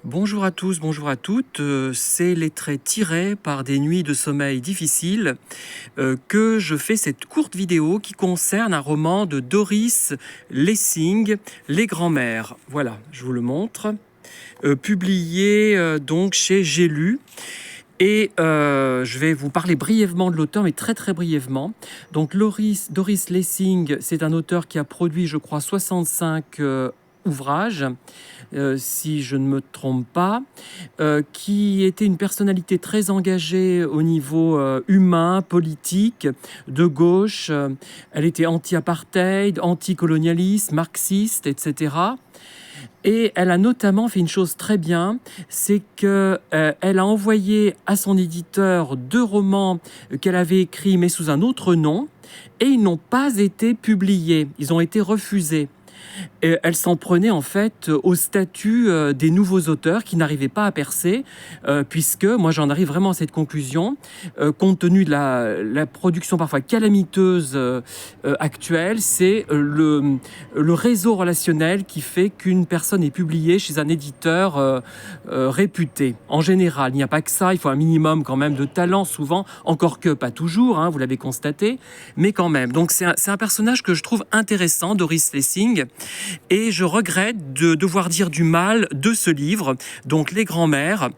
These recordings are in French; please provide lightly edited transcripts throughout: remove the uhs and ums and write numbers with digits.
Bonjour à tous, bonjour à toutes. C'est les traits tirés par des nuits de sommeil difficiles que je fais cette courte vidéo qui concerne un roman de Doris Lessing, Les Grands-mères. Voilà, je vous le montre. Publié donc chez J'ai lu. Et je vais vous parler brièvement de l'auteur, mais très très brièvement. Donc Doris Lessing, c'est un auteur qui a produit, je crois, 65 ouvrages, si je ne me trompe pas, qui était une personnalité très engagée au niveau humain, politique, de gauche. Elle était anti-apartheid, anti-colonialiste, marxiste, etc. Et elle a notamment fait une chose très bien, c'est qu'elle a envoyé à son éditeur 2 romans qu'elle avait écrits mais sous un autre nom, et ils n'ont pas été publiés, ils ont été refusés. Et elle s'en prenait en fait au statut des nouveaux auteurs qui n'arrivaient pas à percer, puisque moi j'en arrive vraiment à cette conclusion, compte tenu de la production parfois calamiteuse actuelle, c'est le réseau relationnel qui fait qu'une personne est publiée chez un éditeur réputé. En général, il n'y a pas que ça, il faut un minimum quand même de talent souvent, encore que pas toujours, hein, vous l'avez constaté, mais quand même. Donc c'est un personnage que je trouve intéressant, Doris Lessing, et je regrette de devoir dire du mal de ce livre, donc Les Grands-mères,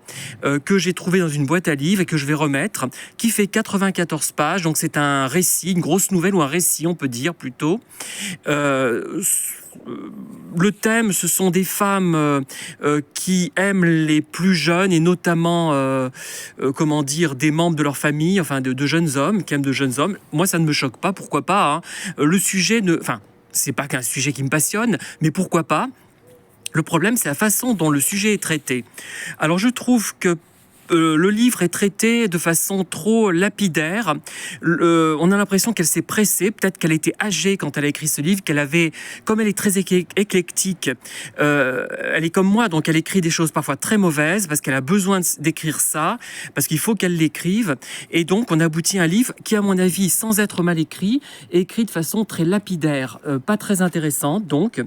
que j'ai trouvé dans une boîte à livres et que je vais remettre, qui fait 94 pages, donc c'est un récit, une grosse nouvelle ou un récit on peut dire plutôt. Le thème, ce sont des femmes qui aiment les plus jeunes et notamment, comment dire, des membres de leur famille, enfin de jeunes hommes, qui aiment de jeunes hommes. Moi, ça ne me choque pas, pourquoi pas, hein. Le sujet c'est pas qu'un sujet qui me passionne, mais pourquoi pas? Le problème, c'est la façon dont le sujet est traité. Alors, je trouve que le livre est traité de façon trop lapidaire. On a l'impression qu'elle s'est pressée, peut-être qu'elle était âgée quand elle a écrit ce livre, qu'elle avait, comme elle est très éclectique, elle est comme moi, donc elle écrit des choses parfois très mauvaises, parce qu'elle a besoin d'écrire ça, parce qu'il faut qu'elle l'écrive, et donc on aboutit à un livre qui, à mon avis, sans être mal écrit, est écrit de façon très lapidaire, pas très intéressante, donc.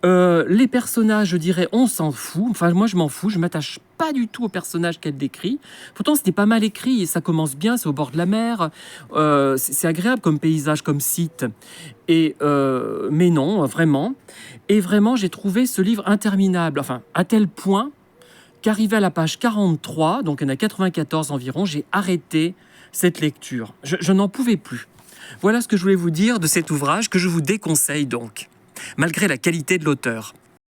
Les personnages, je dirais, on s'en fout. Enfin, moi, je m'en fous. Je m'attache pas du tout aux personnages qu'elle décrit. Pourtant, c'était pas mal écrit et ça commence bien. C'est au bord de la mer. C'est agréable comme paysage, comme site. Mais non, vraiment. Et vraiment, j'ai trouvé ce livre interminable. Enfin, à tel point qu'arrivé à la page 43, donc il y en a 94 environ, j'ai arrêté cette lecture. Je n'en pouvais plus. Voilà ce que je voulais vous dire de cet ouvrage que je vous déconseille donc, malgré la qualité de l'auteur.